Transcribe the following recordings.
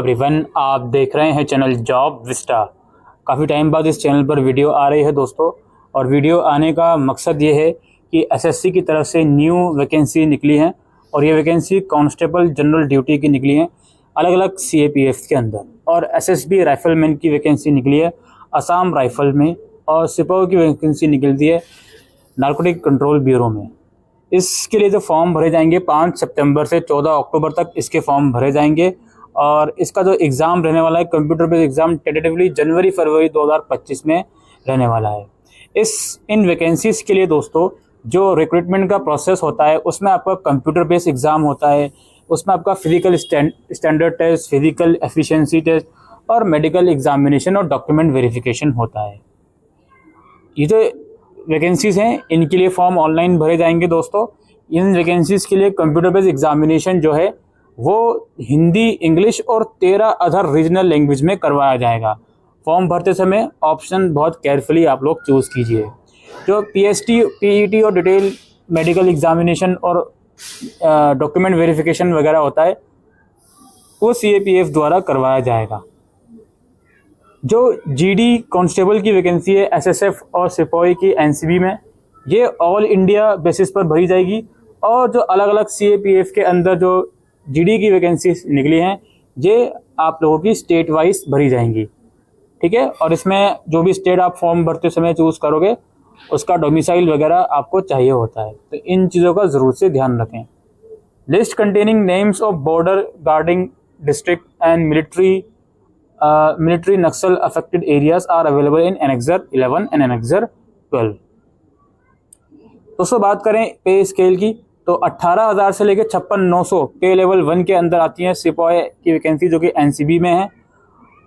Everyone, आप देख रहे हैं चैनल जॉब विस्टा। काफ़ी टाइम बाद इस चैनल पर वीडियो आ रही है दोस्तों, और वीडियो आने का मकसद ये है कि एसएससी की तरफ से न्यू वैकेंसी निकली हैं और ये वैकेंसी कांस्टेबल जनरल ड्यूटी की निकली हैं अलग अलग सीएपीएफ के अंदर, और एसएसबी राइफलमैन की वैकेंसी निकली है असम राइफल में, और सिपाही की वैकेंसी निकलती है नारकोटिक कंट्रोल ब्यूरो में। इसके लिए जो फॉर्म भरे जाएंगे 5 सितंबर से 14 अक्टूबर तक इसके फॉर्म भरे जाएंगे, और इसका जो एग्ज़ाम रहने वाला है कंप्यूटर बेस्ड एग्ज़ाम टेंटेटिवली जनवरी फरवरी 2025 में रहने वाला है। इन वैकेंसीज़ के लिए दोस्तों जो रिक्रूटमेंट का प्रोसेस होता है उसमें आपका कंप्यूटर बेस्ड एग्ज़ाम होता है, उसमें आपका physical standard test, physical efficiency test और मेडिकल एग्जामिनेशन और डॉक्यूमेंट वेरिफिकेशन होता है। ये जो वैकेंसीज़ हैं इनके लिए फॉर्म ऑनलाइन भरे जाएंगे दोस्तों। इन वैकेंसीज़ के लिए कंप्यूटर बेस्ड एग्जामिनेशन जो है वो हिंदी, इंग्लिश और 13 अदर रीजनल लैंग्वेज में करवाया जाएगा। फॉर्म भरते समय ऑप्शन बहुत केयरफुली आप लोग चूज़ कीजिए। जो पीएसटी, पीईटी और डिटेल मेडिकल एग्जामिनेशन और डॉक्यूमेंट वेरिफिकेशन वगैरह होता है वो सीएपीएफ द्वारा करवाया जाएगा। जो जीडी कांस्टेबल की वैकेंसी है एसएसएफ और सिपाही की एनसीबी में, ये ऑल इंडिया बेसिस पर भरी जाएगी, और जो अलग अलग सीएपीएफ के अंदर जो जीडी की वैकेंसी निकली हैं ये आप लोगों की स्टेट वाइज भरी जाएंगी, ठीक है। और इसमें जो भी स्टेट आप फॉर्म भरते समय चूज़ करोगे उसका डोमिसाइल वगैरह आपको चाहिए होता है, तो इन चीज़ों का ज़रूर से ध्यान रखें। List containing names of border guarding district and military Naxal affected areas are available in annexure 11 and annexure 12। दोस्तों बात करें पे स्केल की तो 18,000 से लेकर 56,900 पे लेवल 1 के अंदर आती है सिपाही की वैकेंसी जो कि एनसीबी में है,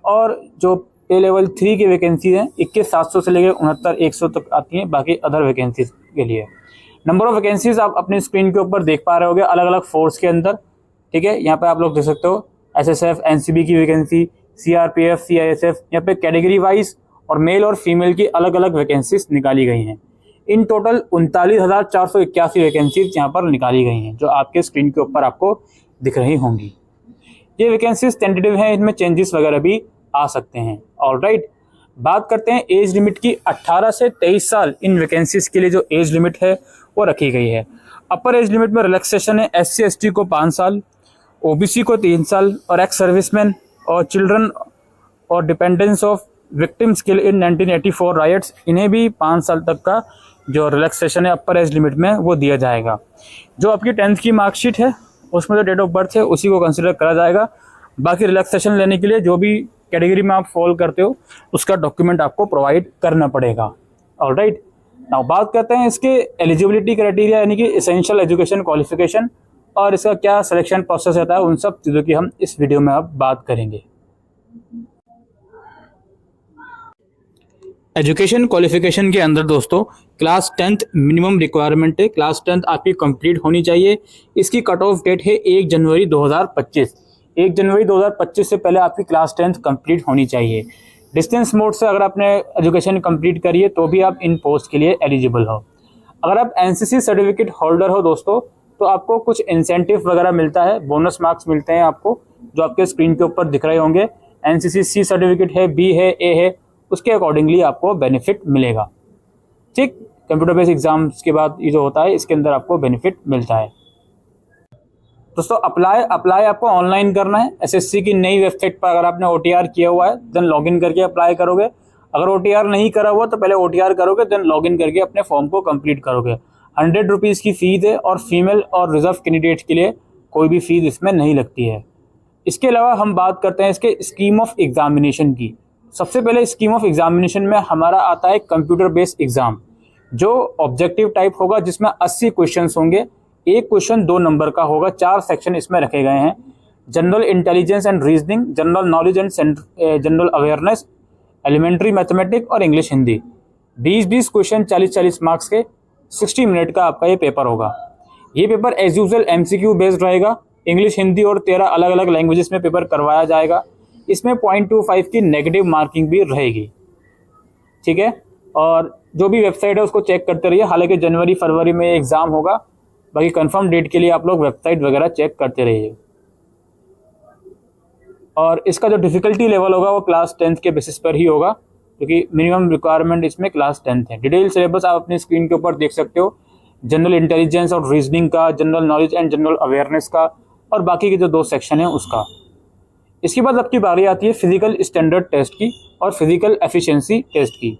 और जो पे लेवल 3 की वैकेंसी है 21,700 से लेकर 69,100 तक आती हैं बाकी अदर वैकेंसीज के लिए। नंबर ऑफ वैकेंसीज आप अपनी स्क्रीन के ऊपर देख पा रहे होगे अलग अलग फोर्स के अंदर, ठीक है। यहाँ पे आप लोग देख सकते हो एसएसएफ, एनसीबी की वैकेंसी, सीआरपीएफ, सीआईएसएफ, यहाँ पे कैटेगरी वाइज और मेल और फीमेल की अलग अलग वैकेंसीज निकाली गई हैं। इन टोटल 39,481 वैकेंसीज यहाँ पर निकाली गई हैं जो आपके स्क्रीन के ऊपर आपको दिख रही होंगी। ये वैकेंसीज टेंटेटिव हैं, इनमें चेंजेस वगैरह भी आ सकते हैं। ऑलराइट, बात करते हैं एज लिमिट की। 18 से 23 साल इन वैकेंसीज के लिए जो एज लिमिट है वो रखी गई है। अपर एज लिमिट में रिलैक्सेशन है एससी एसटी को 5 साल, ओबीसी को 3 साल, और एक्स सर्विसमैन और चिल्ड्रन और डिपेंडेंट्स ऑफ विक्टिम्स के लिए इन 1984 राइट्स इन्हें भी 5 साल तक का जो रिलैक्सेशन है अपर एज लिमिट में वो दिया जाएगा। जो आपकी 10th की मार्कशीट है उसमें जो डेट ऑफ बर्थ है उसी को कंसिडर करा जाएगा। बाकी रिलैक्सेशन लेने के लिए जो भी कैटेगरी में आप फॉलो करते हो उसका डॉक्यूमेंट आपको प्रोवाइड करना पड़ेगा। ऑलराइट, नाउ बात करते हैं इसके एलिजिबिलिटी क्राइटेरिया यानी कि एसेंशियल एजुकेशन क्वालिफिकेशन, और इसका क्या सिलेक्शन प्रोसेस रहता है, उन सब चीज़ों की हम इस वीडियो में अब बात करेंगे। एजुकेशन क्वालिफिकेशन के अंदर दोस्तों क्लास 10th मिनिमम रिक्वायरमेंट है। क्लास 10th आपकी कंप्लीट होनी चाहिए। इसकी कट ऑफ डेट है 1 जनवरी 2025। 1 जनवरी 2025 से पहले आपकी क्लास 10th कंप्लीट होनी चाहिए। डिस्टेंस मोड से अगर आपने एजुकेशन कंप्लीट करी है तो भी आप इन पोस्ट के लिए एलिजिबल हो। अगर आप एनसीसी सर्टिफिकेट होल्डर हो दोस्तों तो आपको कुछ इंसेंटिव वगैरह मिलता है, बोनस मार्क्स मिलते हैं आपको जो आपके स्क्रीन के ऊपर दिख रहे होंगे। एनसीसी सी सर्टिफिकेट है, बी है, ए है, उसके अकॉर्डिंगली आपको बेनिफिट मिलेगा, ठीक। कंप्यूटर बेस्ड एग्जाम्स के बाद ये जो होता है इसके अंदर आपको बेनिफिट मिलता है। दोस्तों अप्लाई आपको ऑनलाइन करना है। एसएससी की नई वेबसाइट पर अगर आपने ओटीआर किया हुआ है देन लॉगिन करके अप्लाई करोगे। अगर ओटीआर नहीं करा हुआ तो पहले ओटीआर करोगे देन लॉगिन करके अपने फॉर्म को कंप्लीट करोगे। 100 रुपीज़ की फ़ीस है, और फीमेल और रिजर्व कैंडिडेट के लिए कोई भी फीस इसमें नहीं लगती है। इसके अलावा हम बात करते हैं इसके स्कीम ऑफ एग्जामिनेशन की। सबसे पहले स्कीम ऑफ एग्जामिनेशन में हमारा आता है कंप्यूटर बेस्ड एग्जाम, जो ऑब्जेक्टिव टाइप होगा जिसमें 80 क्वेश्चंस होंगे। एक क्वेश्चन 2 नंबर का होगा। 4 सेक्शन इसमें रखे गए हैं: general intelligence and reasoning, general knowledge and general awareness, elementary mathematics और इंग्लिश हिंदी। 20-20 क्वेश्चन 40-40 मार्क्स के 60 मिनट का आपका ये पेपर होगा। ये paper as usual MCQ based रहेगा। इंग्लिश, हिंदी और 13 अलग अलग लैंग्वेजेस में पेपर करवाया जाएगा। इसमें 0.25 की नेगेटिव मार्किंग भी रहेगी, ठीक है। और जो भी वेबसाइट है उसको चेक करते रहिए। हालांकि जनवरी फरवरी में एग्ज़ाम होगा, बाकी कंफर्म डेट के लिए आप लोग वेबसाइट वगैरह चेक करते रहिए। और इसका जो डिफ़िकल्टी लेवल होगा वो क्लास 10th के बेसिस पर ही होगा, क्योंकि मिनिमम रिक्वायरमेंट इसमें क्लास 10th है। डिटेल सिलेबस आप अपनी स्क्रीन के ऊपर देख सकते हो, जनरल इंटेलिजेंस और रीजनिंग का, general knowledge and general awareness का, और बाकी के जो 2 सेक्शन हैं उसका। इसके बाद आपकी बारी आती है फिजिकल स्टैंडर्ड टेस्ट की और फिजिकल एफिशिएंसी टेस्ट की।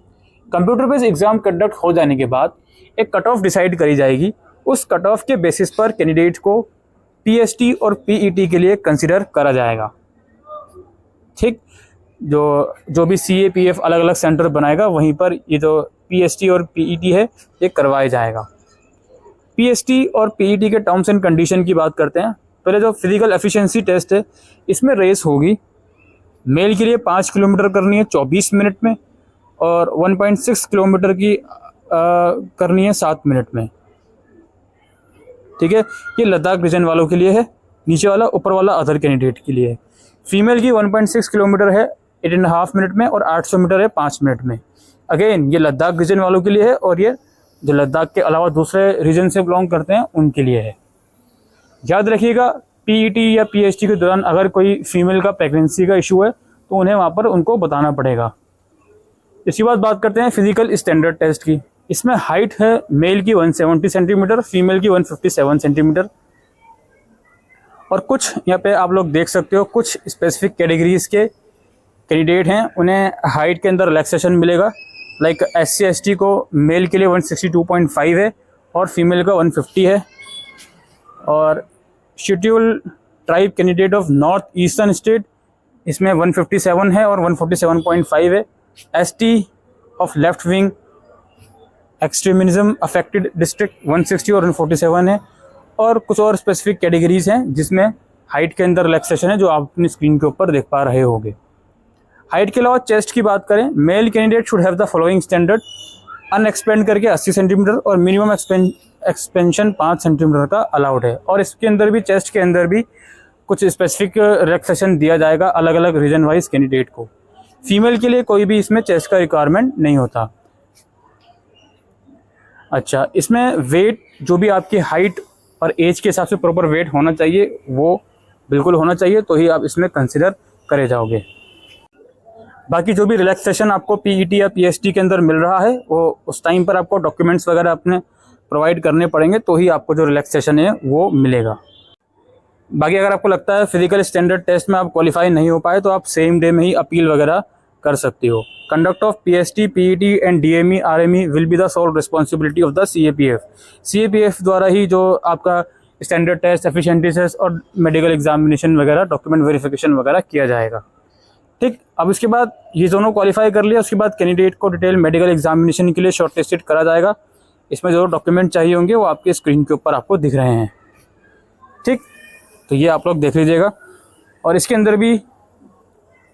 कंप्यूटर बेस्ड एग्जाम कंडक्ट हो जाने के बाद एक कट ऑफ डिसाइड करी जाएगी। उस कट ऑफ के बेसिस पर कैंडिडेट को पीएसटी और पीईटी के लिए कंसिडर करा जाएगा। ठीक, जो भी सीएपीएफ अलग अलग सेंटर बनाएगा वहीं पर ये जो पीएसटी और पीईटी है ये करवाया जाएगा। पीएसटी और पीईटी के टर्म्स एंड कंडीशन की बात करते हैं। पहले जो फिजिकल एफिशिएंसी टेस्ट है इसमें रेस होगी। मेल के लिए 5 किलोमीटर करनी है 24 मिनट में, और 1.6 किलोमीटर की करनी है 7 मिनट में। ठीक है, ये लद्दाख रीजन वालों के लिए है, नीचे वाला ऊपर वाला अदर कैंडिडेट के लिए है। फीमेल की 1.6 किलोमीटर है 8.5 मिनट में, और 800 मीटर है 5 मिनट में। अगेन ये लद्दाख रीजन वालों के लिए है, और ये जो लद्दाख के अलावा दूसरे रीजन से बिलोंग करते हैं उनके लिए है। याद रखिएगा, पीईटी या पीएचडी के दौरान अगर कोई फीमेल का प्रेगनेंसी का इशू है तो उन्हें वहाँ पर उनको बताना पड़ेगा। इसके बाद बात करते हैं फिजिकल स्टैंडर्ड टेस्ट की। इसमें हाइट है मेल की 170 सेंटीमीटर, फीमेल की 157 सेंटीमीटर। और कुछ यहाँ पे आप लोग देख सकते हो, कुछ स्पेसिफिक कैटेगरीज के कैंडिडेट हैं उन्हें हाइट के अंदर रिलैक्सेशन मिलेगा। लाइक SC ST को मेल के लिए 162.5 है और फीमेल का 150 है। और schedule tribe candidate of north eastern state इसमें 157 है और 147.5 है। ST of left wing extremism affected district 160 और 147 है। और कुछ और स्पेसिफिक कैटेगरीज हैं जिसमें हाइट के अंदर रिलैक्सेशन है, जो आप अपनी स्क्रीन के ऊपर देख पा रहे होंगे। हाइट के अलावा चेस्ट की बात करें, male candidate should have the following standard. Unexpand करके 80 सेंटीमीटर और मिनिमम एक्सपेंशन 5 सेंटीमीटर का अलाउड है। और इसके अंदर भी, चेस्ट के अंदर भी कुछ स्पेसिफिक रिलैक्सेशन दिया जाएगा अलग अलग रीजन वाइज कैंडिडेट को। फीमेल के लिए कोई भी इसमें चेस्ट का रिक्वायरमेंट नहीं होता। अच्छा, इसमें वेट जो भी आपकी हाइट और एज के हिसाब से प्रॉपर वेट होना चाहिए, वो बिल्कुल होना चाहिए, तो ही आप इसमें कंसिडर करे जाओगे। बाकी जो भी रिलैक्सेशन आपको पीईटी या पीएचडी के अंदर मिल रहा है वो उस टाइम पर आपको डॉक्यूमेंट्स वगैरह अपने प्रोवाइड करने पड़ेंगे, तो ही आपको जो रिलैक्सेशन है वो मिलेगा। बाकी अगर आपको लगता है फिजिकल स्टैंडर्ड टेस्ट में आप क्वालिफाई नहीं हो पाए तो आप सेम डे में ही अपील वगैरह कर सकती हो। Conduct of PhD, PET and DME RME will be the sole responsibility of the CAPF. CAPF द्वारा ही जो आपका स्टैंडर्ड टेस्ट, एफिशिएंसी टेस्ट और मेडिकल एग्जामिनेशन वगैरह, डॉक्यूमेंट वेरिफिकेशन वगैरह किया जाएगा। ठीक, अब इसके बाद ये दोनों क्वालिफाई कर लिया, उसके बाद कैंडिडेट को डिटेल मेडिकल एग्जामिनेशन के लिए शॉर्टलिस्टेड करा जाएगा। इसमें जो डॉक्यूमेंट चाहिए होंगे वो आपके स्क्रीन के ऊपर आपको दिख रहे हैं। ठीक, तो ये आप लोग देख लीजिएगा। और इसके अंदर भी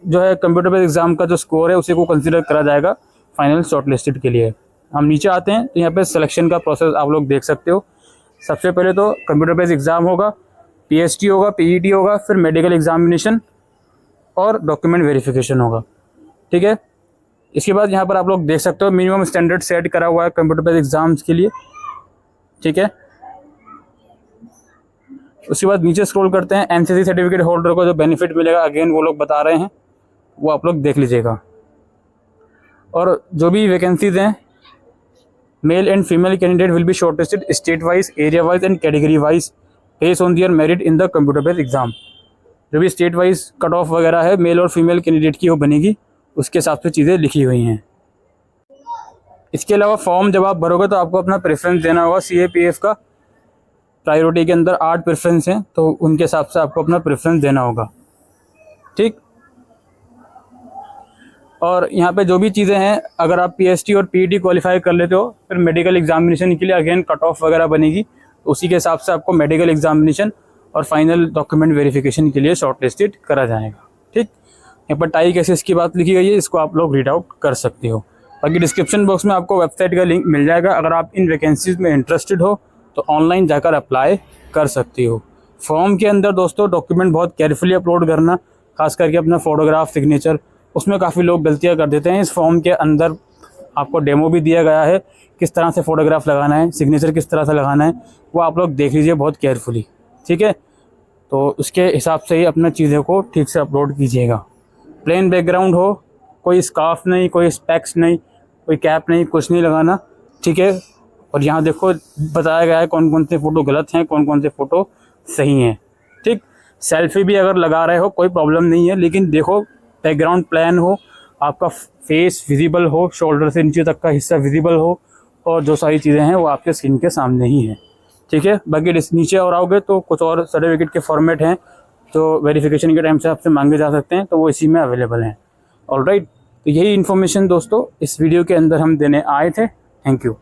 जो है कंप्यूटर बेस्ड एग्जाम का जो स्कोर है उसी को कंसिडर करा जाएगा फाइनल शॉर्टलिस्टेड के लिए। हम नीचे आते हैं तो यहाँ पे सिलेक्शन का प्रोसेस आप लोग देख सकते हो। सबसे पहले तो कंप्यूटर बेस्ड एग्जाम होगा, पीएचडी होगा, पीईटी होगा, फिर मेडिकल एग्जामिनेशन और डॉक्यूमेंट वेरिफिकेशन होगा। ठीक है, इसके बाद यहाँ पर आप लोग देख सकते हो मिनिमम स्टैंडर्ड सेट करा हुआ है कंप्यूटर बेस्ड एग्जाम्स के लिए। ठीक है, उसके बाद नीचे स्क्रॉल करते हैं, एनसीसी सर्टिफिकेट होल्डर को जो बेनिफिट मिलेगा अगेन वो लोग बता रहे हैं, वो आप लोग देख लीजिएगा। और जो भी वैकेंसीज हैं, male and female candidate will be shortlisted state wise, area wise and category wise based on their merit in the computer based exam. जो भी स्टेट वाइज कट ऑफ वगैरह है मेल और फीमेल कैंडिडेट की वो बनेगी, उसके हिसाब से चीज़ें लिखी हुई हैं। इसके अलावा फॉर्म जब आप भरोगे तो आपको अपना प्रेफरेंस देना होगा। सीएपीएफ का प्रायोरिटी के अंदर 8 प्रेफरेंस हैं, तो उनके हिसाब से आपको अपना प्रेफरेंस देना होगा। ठीक, और यहाँ पे जो भी चीज़ें हैं, अगर आप पीएचडी और पीईटी क्वालिफाई कर लेते हो फिर मेडिकल एग्जामिनेशन के लिए अगेन कट ऑफ वगैरह बनेगी, तो उसी के हिसाब से आपको मेडिकल एग्जामिनेशन और फाइनल डॉक्यूमेंट वेरिफिकेशन के लिए शॉर्टलिस्टेड करा जाएगा। ठीक, यहाँ पर टाई केसेस की बात लिखी गई है, इसको आप लोग रीड आउट कर सकते हो। बाकी डिस्क्रिप्शन बॉक्स में आपको वेबसाइट का लिंक मिल जाएगा। अगर आप इन वैकेंसीज में इंटरेस्टेड हो तो ऑनलाइन जाकर अप्लाई कर सकती हो। फॉर्म के अंदर दोस्तों डॉक्यूमेंट बहुत केयरफुली अपलोड करना, खास करके अपना फोटोग्राफ, सिग्नेचर, उसमें काफ़ी लोग गलतियाँ कर देते हैं। इस फॉर्म के अंदर आपको डेमो भी दिया गया है, किस तरह से फ़ोटोग्राफ लगाना है, सिग्नेचर किस तरह से लगाना है, वो आप लोग देख लीजिए बहुत केयरफुली। ठीक है, तो उसके हिसाब से ही अपना चीज़ों को ठीक से अपलोड कीजिएगा। प्लेन बैकग्राउंड हो, कोई स्कार्फ नहीं, कोई स्पेक्स नहीं, कोई कैप नहीं, कुछ नहीं लगाना, ठीक है। और यहाँ देखो बताया गया है कौन कौन से फ़ोटो गलत हैं, कौन कौन से फ़ोटो सही हैं, ठीक। सेल्फी भी अगर लगा रहे हो कोई प्रॉब्लम नहीं है, लेकिन देखो बैकग्राउंड प्लान हो, आपका फेस विजिबल हो, शोल्डर से नीचे तक का हिस्सा विजिबल हो, और जो सारी चीज़ें हैं वो आपके स्क्रीन के सामने ही हैं, ठीक है। बाकी नीचे और आओगे तो कुछ और सर्टिफिकेट के फॉर्मेट हैं जो वेरिफिकेशन के टाइम से आपसे मांगे जा सकते हैं, तो वो इसी में अवेलेबल हैं। ऑलराइट, तो यही इन्फॉर्मेशन दोस्तों इस वीडियो के अंदर हम देने आए थे। Thank you.